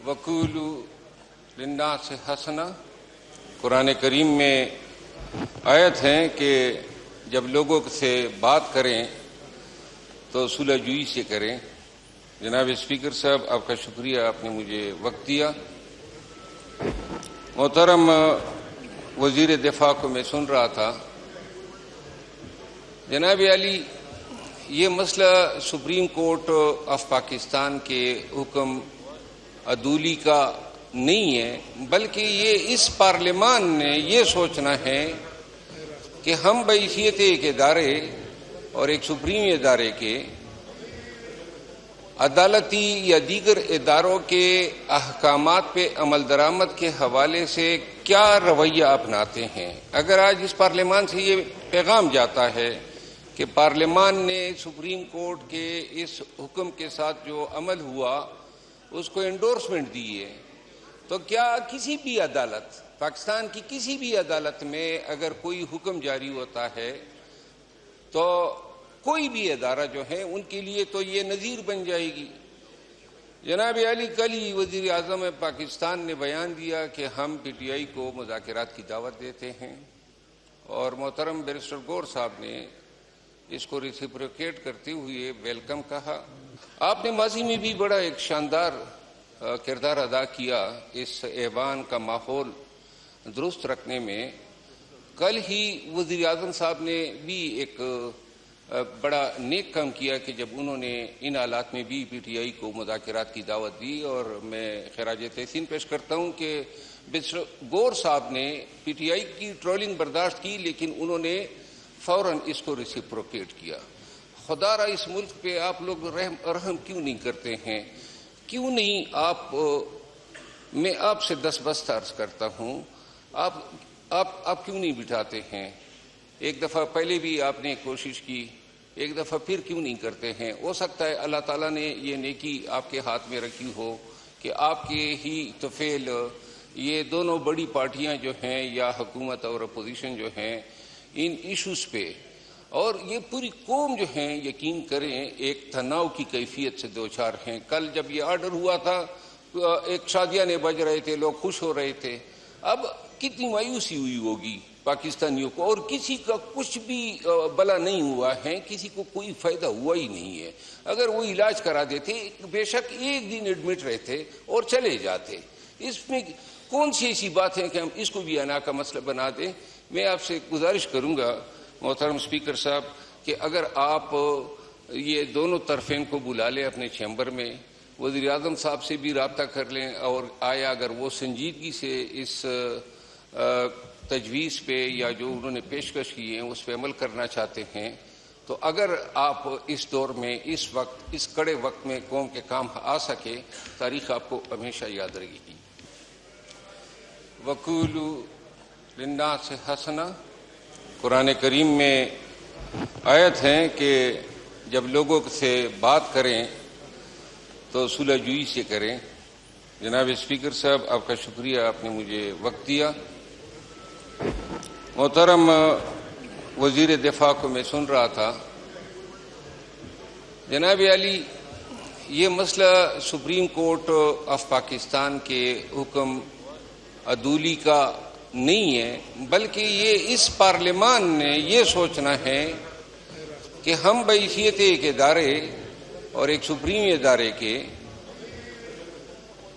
وقولو للناس حسنا، قرآن کریم میں آیت ہیں کہ جب لوگوں سے بات کریں تو صلح جوئی سے کریں۔ جناب اسپیکر صاحب، آپ کا شکریہ، آپ نے مجھے وقت دیا۔ محترم وزیر دفاع کو میں سن رہا تھا، جناب علی، یہ مسئلہ سپریم کورٹ آف پاکستان کے حکم عدولی کا نہیں ہے، بلکہ یہ اس پارلیمان نے یہ سوچنا ہے کہ ہم بحیثیت ایک ادارے اور ایک سپریم ادارے کے عدالتی یا دیگر اداروں کے احکامات پہ عمل درآمد کے حوالے سے کیا رویہ اپناتے ہیں۔ اگر آج اس پارلیمان سے یہ پیغام جاتا ہے کہ پارلیمان نے سپریم کورٹ کے اس حکم کے ساتھ جو عمل ہوا اس کو انڈورسمنٹ دی ہے، تو کیا کسی بھی عدالت، پاکستان کی کسی بھی عدالت میں اگر کوئی حکم جاری ہوتا ہے تو کوئی بھی ادارہ جو ہے ان کے لیے تو یہ نظیر بن جائے گی۔ جناب علی، کل ہی وزیر اعظم پاکستان نے بیان دیا کہ ہم پی ٹی آئی کو مذاکرات کی دعوت دیتے ہیں، اور محترم بیرسٹر گور صاحب نے اس کو ریسیپروکیٹ کرتے ہوئے ویلکم کہا۔ آپ نے ماضی میں بھی بڑا ایک شاندار کردار ادا کیا اس ایوان کا ماحول درست رکھنے میں۔ کل ہی وزیر اعظم صاحب نے بھی ایک بڑا نیک کام کیا کہ جب انہوں نے ان حالات میں بھی پی ٹی آئی کو مذاکرات کی دعوت دی، اور میں خراج تحسین پیش کرتا ہوں کہ بیرسٹر گور صاحب نے پی ٹی آئی کی ٹرولنگ برداشت کی، لیکن انہوں نے فوراً اس کو ریسیپروکیٹ کیا۔ خدا را اس ملک پہ آپ لوگ رحم کیوں نہیں کرتے ہیں؟ کیوں نہیں میں آپ سے دستبست عرض کرتا ہوں، آپ کیوں نہیں بٹھاتے ہیں؟ ایک دفعہ پہلے بھی آپ نے کوشش کی، ایک دفعہ پھر کیوں نہیں کرتے ہیں؟ ہو سکتا ہے اللہ تعالیٰ نے یہ نیکی آپ کے ہاتھ میں رکھی ہو کہ آپ کے ہی طفیل یہ دونوں بڑی پارٹیاں جو ہیں یا حکومت اور اپوزیشن جو ہیں ان ایشوز پہ، اور یہ پوری قوم جو ہیں یقین کریں ایک تناؤ کی کیفیت سے دوچار ہیں۔ کل جب یہ آرڈر ہوا تھا ایک شادیاں نے بج رہے تھے، لوگ خوش ہو رہے تھے۔ اب کتنی مایوسی ہوئی ہوگی پاکستانیوں کو، اور کسی کا کچھ بھی بلا نہیں ہوا ہے، کسی کو کوئی فائدہ ہوا ہی نہیں ہے۔ اگر وہ علاج کرا دیتے، بے شک ایک دن ایڈمٹ رہتے اور چلے جاتے، اس میں کون سی ایسی بات ہے کہ ہم اس کو بھی انا کا مسئلہ بنا دیں؟ میں آپ سے گزارش کروں گا محترم اسپیکر صاحب کہ اگر آپ یہ دونوں طرفین کو بلا لیں اپنے چیمبر میں، وزیر اعظم صاحب سے بھی رابطہ کر لیں، اور آیا اگر وہ سنجیدگی سے اس تجویز پہ یا جو انہوں نے پیشکش کی ہیں اس پہ عمل کرنا چاہتے ہیں، تو اگر آپ اس دور میں اس وقت اس کڑے وقت میں قوم کے کام آ سکے، تاریخ آپ کو ہمیشہ یاد رہے گی۔ وقولو للناس حسنا، قرآن کریم میں آیت ہیں کہ جب لوگوں سے بات کریں تو صلح جوئی سے کریں۔ جناب اسپیکر صاحب، آپ کا شکریہ، آپ نے مجھے وقت دیا۔ محترم وزیر دفاع کو میں سن رہا تھا، جناب علی، یہ مسئلہ سپریم کورٹ آف پاکستان کے حکم عدولی کا نہیں ہے، بلکہ یہ اس پارلیمان نے یہ سوچنا ہے کہ ہم بحیثیت ایک ادارے اور ایک سپریم ادارے کے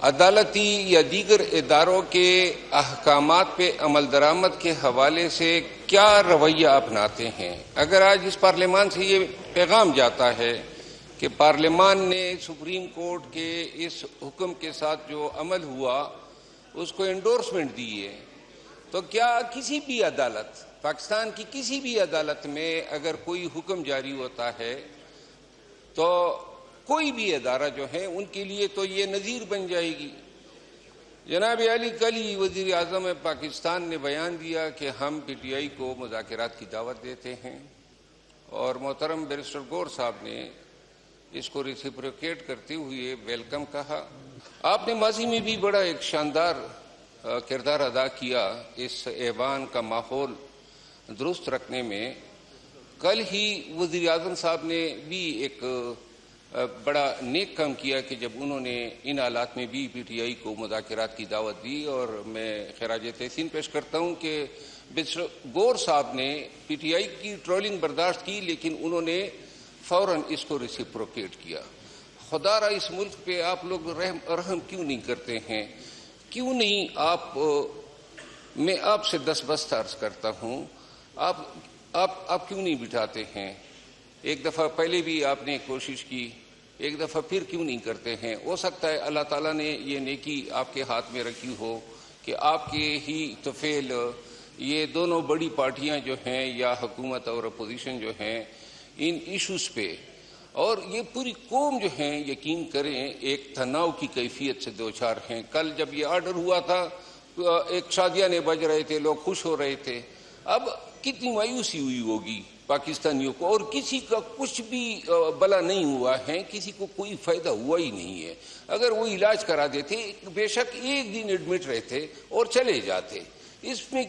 عدالتی یا دیگر اداروں کے احکامات پہ عمل درآمد کے حوالے سے کیا رویہ اپناتے ہیں۔ اگر آج اس پارلیمان سے یہ پیغام جاتا ہے کہ پارلیمان نے سپریم کورٹ کے اس حکم کے ساتھ جو عمل ہوا اس کو انڈورسمنٹ دی ہے، تو کیا کسی بھی عدالت، پاکستان کی کسی بھی عدالت میں اگر کوئی حکم جاری ہوتا ہے تو کوئی بھی ادارہ جو ہے ان کے لیے تو یہ نظیر بن جائے گی۔ جناب علی، کل ہی وزیر اعظم پاکستان نے بیان دیا کہ ہم پی ٹی آئی کو مذاکرات کی دعوت دیتے ہیں، اور محترم بیرسٹر گور صاحب نے اس کو ریسیپروکیٹ کرتے ہوئے ویلکم کہا۔ آپ نے ماضی میں بھی بڑا ایک شاندار کردار ادا کیا اس ایوان کا ماحول درست رکھنے میں۔ کل ہی وزیر اعظم صاحب نے بھی ایک بڑا نیک کام کیا کہ جب انہوں نے ان حالات میں بھی پی ٹی آئی کو مذاکرات کی دعوت دی، اور میں خراج تحسین پیش کرتا ہوں کہ گور صاحب نے پی ٹی آئی کی ٹرولنگ برداشت کی، لیکن انہوں نے فوراً اس کو ریسیپروکیٹ کیا۔ خدا را اس ملک پہ آپ لوگ رحم کیوں نہیں کرتے ہیں؟ کیوں نہیں میں آپ سے دست عرض کرتا ہوں، آپ کیوں نہیں بٹھاتے ہیں؟ ایک دفعہ پہلے بھی آپ نے کوشش کی، ایک دفعہ پھر کیوں نہیں کرتے ہیں؟ ہو سکتا ہے اللہ تعالیٰ نے یہ نیکی آپ کے ہاتھ میں رکھی ہو کہ آپ کے ہی طفیل یہ دونوں بڑی پارٹیاں جو ہیں یا حکومت اور اپوزیشن جو ہیں ان ایشوز پہ، اور یہ پوری قوم جو ہیں یقین کریں ایک تناؤ کی کیفیت سے دوچار ہیں۔ کل جب یہ آرڈر ہوا تھا ایک شادیاں بج رہے تھے، لوگ خوش ہو رہے تھے، اب کتنی مایوسی ہوئی ہوگی پاکستانیوں کو، اور کسی کا کچھ بھی بلا نہیں ہوا ہے، کسی کو کوئی فائدہ ہوا ہی نہیں ہے۔ اگر وہ علاج کرا دیتے بے شک ایک دن ایڈمٹ رہتے اور چلے جاتے، اس میں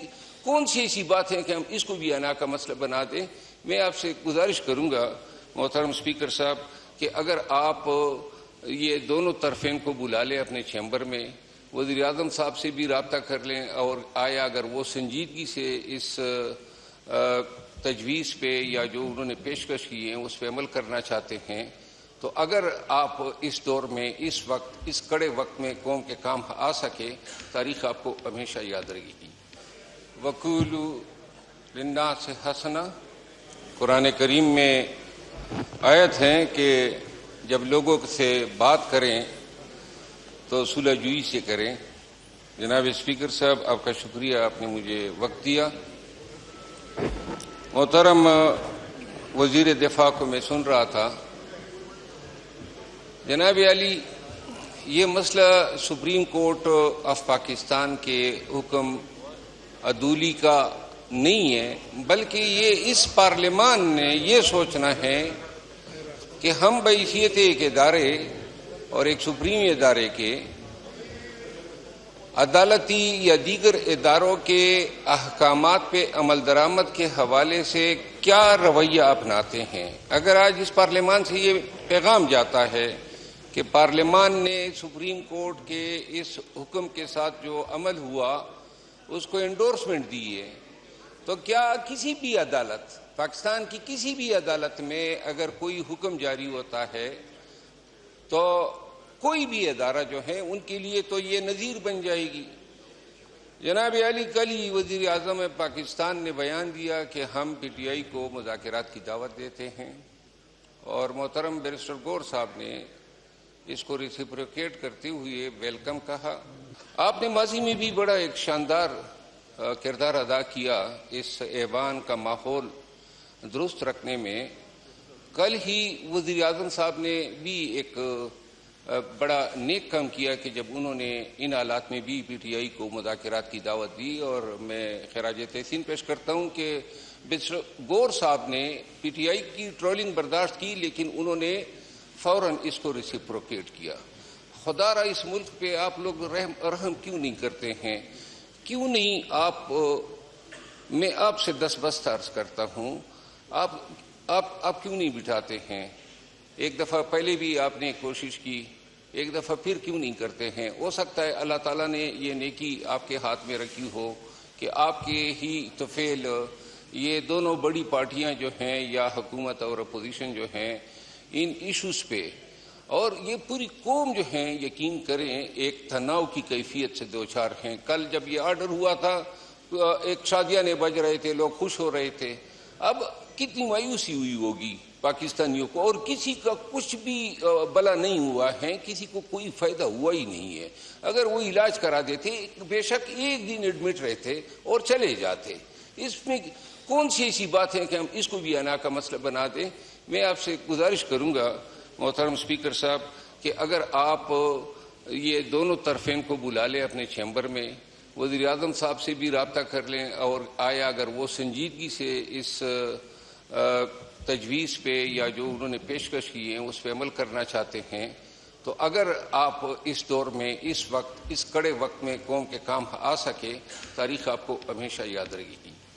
کون سی ایسی بات ہے کہ ہم اس کو بھی انا کا مسئلہ بنا دیں؟ میں آپ سے گزارش کروں گا محترم اسپیکر صاحب کہ اگر آپ یہ دونوں طرفین کو بلا لیں اپنے چیمبر میں، وزیر اعظم صاحب سے بھی رابطہ کر لیں، اور آیا اگر وہ سنجیدگی سے اس تجویز پہ یا جو انہوں نے پیشکش کی ہیں اس پہ عمل کرنا چاہتے ہیں، تو اگر آپ اس دور میں اس وقت اس کڑے وقت میں قوم کے کام آ سکے، تاریخ آپ کو ہمیشہ یاد رہے گی۔ وَقُولُوا لِلنَّاسِ حَسَنًا، قرآن کریم میں آیت ہیں کہ جب لوگوں سے بات کریں تو صلح جوئی سے کریں۔ جناب اسپیکر صاحب، آپ کا شکریہ، آپ نے مجھے وقت دیا۔ محترم وزیر دفاع کو میں سن رہا تھا، جناب علی، یہ مسئلہ سپریم کورٹ آف پاکستان کے حکم عدولی کا نہیں ہے، بلکہ یہ اس پارلیمان نے یہ سوچنا ہے کہ ہم بحیثیت ایک ادارے اور ایک سپریم ادارے کے عدالتی یا دیگر اداروں کے احکامات پہ عمل درآمد کے حوالے سے کیا رویہ اپناتے ہیں۔ اگر آج اس پارلیمان سے یہ پیغام جاتا ہے کہ پارلیمان نے سپریم کورٹ کے اس حکم کے ساتھ جو عمل ہوا اس کو انڈورسمنٹ دی ہے، تو کیا کسی بھی عدالت، پاکستان کی کسی بھی عدالت میں اگر کوئی حکم جاری ہوتا ہے تو کوئی بھی ادارہ جو ہے ان کے لیے تو یہ نظیر بن جائے گی؟ جناب علی، کل ہی وزیر اعظم پاکستان نے بیان دیا کہ ہم پی ٹی آئی کو مذاکرات کی دعوت دیتے ہیں، اور محترم بیرسٹر گور صاحب نے اس کو ریسیپروکیٹ کرتے ہوئے ویلکم کہا۔ آپ نے ماضی میں بھی بڑا ایک شاندار کردار ادا کیا اس ایوان کا ماحول درست رکھنے میں۔ کل ہی وزیر اعظم صاحب نے بھی ایک بڑا نیک کام کیا کہ جب انہوں نے ان حالات میں بھی پی ٹی آئی کو مذاکرات کی دعوت دی، اور میں خراج تحسین پیش کرتا ہوں کہ گور صاحب نے پی ٹی آئی کی ٹرولنگ برداشت کی، لیکن انہوں نے فوراً اس کو ریسیپروکیٹ کیا۔ خدا را اس ملک پہ آپ لوگ رحم کیوں نہیں کرتے ہیں؟ کیوں نہیں میں آپ سے دست عرض کرتا ہوں، آپ کیوں نہیں بٹھاتے ہیں؟ ایک دفعہ پہلے بھی آپ نے کوشش کی، ایک دفعہ پھر کیوں نہیں کرتے ہیں؟ ہو سکتا ہے اللہ تعالیٰ نے یہ نیکی آپ کے ہاتھ میں رکھی ہو کہ آپ کے ہی طفیل یہ دونوں بڑی پارٹیاں جو ہیں یا حکومت اور اپوزیشن جو ہیں ان ایشوز پہ، اور یہ پوری قوم جو ہیں یقین کریں ایک تناؤ کی کیفیت سے دوچار ہیں۔ کل جب یہ آرڈر ہوا تھا ایک شادیاں بج رہے تھے، لوگ خوش ہو رہے تھے، اب کتنی مایوسی ہوئی ہوگی پاکستانیوں کو، اور کسی کا کچھ بھی بلا نہیں ہوا ہے، کسی کو کوئی فائدہ ہوا ہی نہیں ہے۔ اگر وہ علاج کرا دیتے بے شک ایک دن ایڈمٹ رہتے اور چلے جاتے، اس میں کون سی ایسی بات ہے کہ ہم اس کو بھی انا کا مسئلہ بنا دیں؟ میں آپ سے گزارش کروں گا محترم اسپیکر صاحب کہ اگر آپ یہ دونوں طرفین کو بلا لیں اپنے چیمبر میں، وزیر اعظم صاحب سے بھی رابطہ کر لیں، اور آیا اگر وہ سنجیدگی سے اس تجویز پہ یا جو انہوں نے پیشکش کی ہیں اس پہ عمل کرنا چاہتے ہیں، تو اگر آپ اس دور میں اس وقت اس کڑے وقت میں قوم کے کام آ سکے، تاریخ آپ کو ہمیشہ یاد رہے گی۔